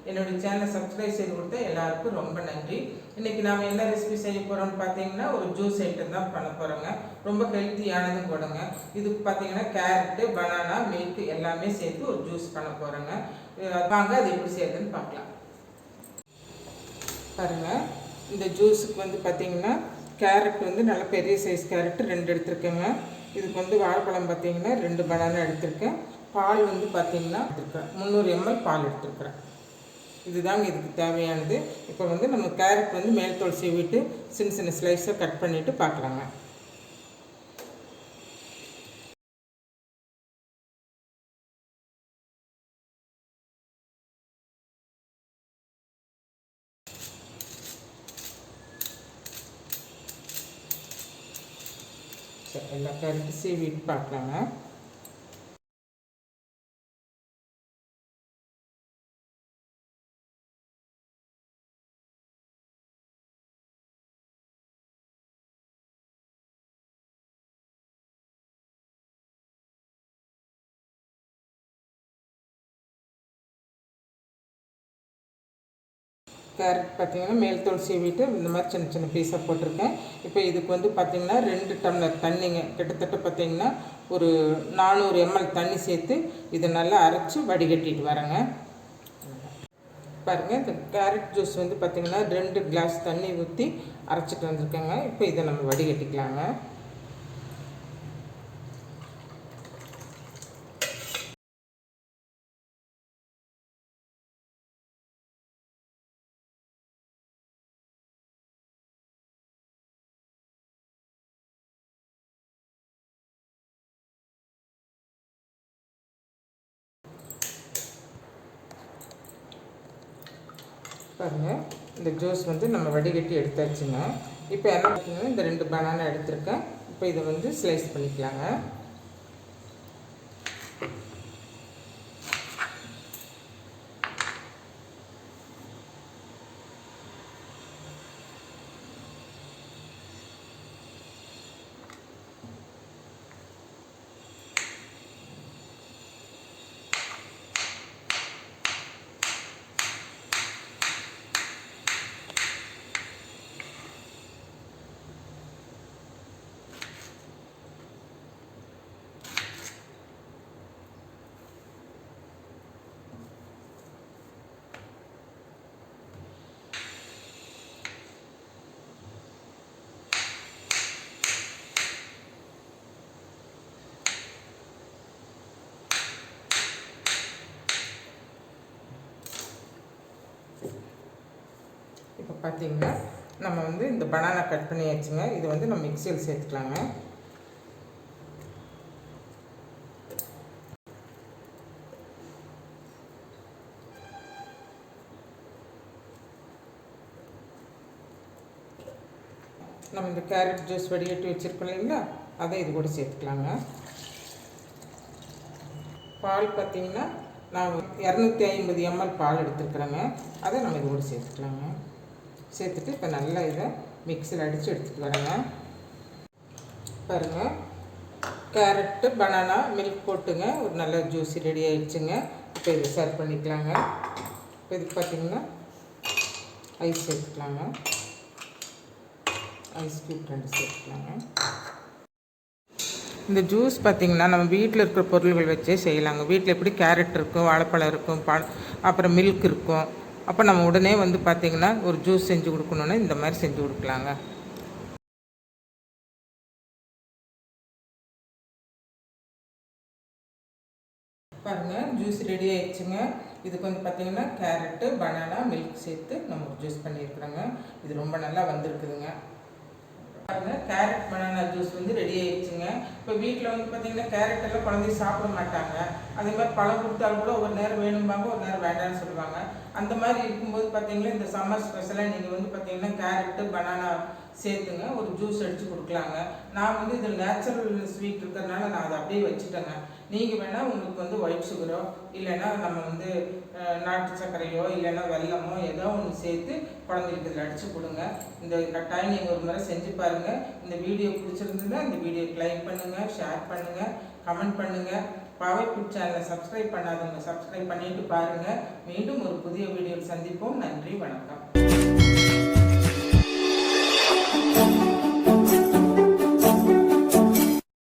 என்னுடைய சேனலை சப்ஸ்கிரைப் செய்து கொடுத்த எல்லாருக்கும் ரொம்ப நன்றி. இன்றைக்கி நாம் என்ன ரெசிபி செய்ய போகிறோம்னு பார்த்தீங்கன்னா ஒரு ஜூஸ் ஐட்டம் தான் பண்ண போகிறோங்க. ரொம்ப ஹெல்த்தியானதும் கூடங்க. இதுக்கு பார்த்தீங்கன்னா கேரட்டு, பனானா, மில்க் எல்லாமே சேர்த்து ஒரு ஜூஸ் பண்ண போகிறோங்க. வாங்க அது எப்படி செய்யுதுன்னு பார்க்கலாம். பாருங்கள், இந்த ஜூஸுக்கு வந்து பார்த்தீங்கன்னா கேரட் வந்து நல்ல பெரிய சைஸ் கேரட்டு 2 எடுத்துருக்கேங்க. இதுக்கு வந்து வாழைப்பழம் பார்த்தீங்கன்னா 2 பனானா எடுத்திருக்கேன். பால் வந்து பார்த்தீங்கன்னா 300 ml பால் எடுத்துருக்குறேன். இதுதாங்க இதுக்கு தேவையானது. இப்போ வந்து நம்ம கேரட் வந்து மேல் தோல் சீவிட்டு சின்ன சின்ன ஸ்லைஸாக கட் பண்ணிவிட்டு பார்க்கலாங்க. சரி, எல்லா கேரட்டு சீவிட்டு பார்க்கலாங்க. கேரட் பார்த்திங்கன்னா மேல் தோல் சீவிட்டு இந்த மாதிரி சின்ன சின்ன பீஸாக போட்டிருக்கேன். இப்போ இதுக்கு வந்து பார்த்திங்கன்னா 2 டம்ளர் தண்ணிங்க, கிட்டத்தட்ட பார்த்திங்கன்னா ஒரு 400 ml தண்ணி சேர்த்து இதை நல்லா அரைச்சி வடிகட்டிட்டு வரேங்க. பாருங்கள், இந்த கேரட் ஜூஸ் வந்து பார்த்திங்கன்னா 2 கிளாஸ் தண்ணி ஊற்றி அரைச்சிட்டு வந்திருக்கேங்க. இப்போ இதை நம்ம வடிகட்டிக்கலாங்க. பாருங்கள், இந்த ஜூஸ் வந்து நம்ம வடிகட்டி எடுத்தாச்சுங்க. இப்போ என்ன பார்த்தீங்கன்னா இந்த 2 பனானா எடுத்திருக்கேன். இப்போ இதை வந்து ஸ்லைஸ் பண்ணிக்கலாங்க. இப்போ பார்த்தீங்கன்னா நம்ம வந்து இந்த பனானா கட் பண்ணியாச்சுங்க. இது வந்து நம்ம மிக்சியில் சேர்த்துக்கலாங்க. நம்ம இந்த கேரட் ஜூஸ் வடிகட்டி வச்சுருக்கோம் இல்லைங்களா, அதை இது கூட சேர்த்துக்கலாங்க. பால் பார்த்திங்கன்னா நான் 250 ml பால் எடுத்துருக்குறேங்க. அதை நம்ம இது கூட சேர்த்துக்கலாங்க. சேர்த்துட்டு இப்போ நல்லா இதை மிக்சியில் அடித்து எடுத்துகிட்டு வரேங்க. பாருங்கள், கேரட்டு, பனானா, மில்க் போட்டுங்க ஒரு நல்ல ஜூஸ் ரெடி ஆகிடுச்சுங்க. இப்போ இதை சர்வ் பண்ணிக்கலாங்க. இப்போ இதுக்கு பார்த்திங்கன்னா ஐஸ் சேர்த்துக்கலாங்க. ஐஸ் க்யூப் 2 சேர்த்துக்கலாங்க. இந்த ஜூஸ் பார்த்திங்கன்னா நம்ம வீட்டில் இருக்கிற பொருள்கள் வச்சே செய்யலாங்க. வீட்டில் எப்படி கேரட் இருக்கும், வாழைப்பழம் இருக்கும், அப்புறம் மில்க் இருக்கும். அப்போ நம்ம உடனே வந்து பார்த்திங்கன்னா ஒரு ஜூஸ் செஞ்சு கொடுக்கணுன்னா இந்த மாதிரி செஞ்சு கொடுக்கலாங்க. பாருங்கள், ஜூஸ் ரெடி ஆகிடுச்சுங்க. இதுக்கு வந்து பார்த்திங்கன்னா கேரட்டு, பனானா, மில்க் சேர்த்து நம்ம ஜூஸ் பண்ணியிருக்கிறோங்க. இது ரொம்ப நல்லா வந்திருக்குதுங்க. பாருங்கள், கேரட் பனானா ஜூஸ் வந்து ரெடி ஆகிடுச்சுங்க. இப்போ வீட்டில் வந்து பார்த்திங்கன்னா கேரட் எல்லாம் குழந்தைய சாப்பிட மாட்டாங்க. அதே மாதிரி பழம் கொடுத்தாலும் கூட ஒரு நேரம் வேணும்பாங்க, ஒரு நேரம் வேண்டாம்னு சொல்லுவாங்க. அந்த மாதிரி இருக்கும்போது பார்த்திங்கன்னா இந்த சம்மர் ஸ்பெஷலாக நீங்கள் வந்து பார்த்திங்கன்னா கேரட்டு, பனானா சேர்த்துங்க ஒரு ஜூஸ் அடித்து கொடுக்கலாங்க. நான் வந்து இதில் நேச்சுரல் ஸ்வீட் இருக்கிறதுனால நான் அதை அப்படியே வச்சுட்டேங்க. நீங்கள் வேணால் உங்களுக்கு வந்து ஒயிட் சுகரோ இல்லைன்னா நம்ம வந்து நாட்டு சர்க்கரையோ இல்லைன்னா வெல்லமோ ஏதோ ஒன்று சேர்த்து குழந்தைங்களுக்கு இதில் அடித்து கொடுங்க. இந்த கட்டாயம் நீங்கள் ஒரு முறை செஞ்சு பாருங்கள். இந்த வீடியோ பிடிச்சிருந்ததுன்னா இந்த வீடியோக்கு லைக் பண்ணுங்கள், ஷேர் பண்ணுங்கள், கமெண்ட் பண்ணுங்கள். பாவை ஃபுட் சேனலை சப்ஸ்கிரைப் பண்ணாதவங்க சப்ஸ்கிரைப் பண்ணிட்டு பாருங்கள். மீண்டும் ஒரு புதிய வீடியோவில் சந்திப்போம். நன்றி, வணக்கம்.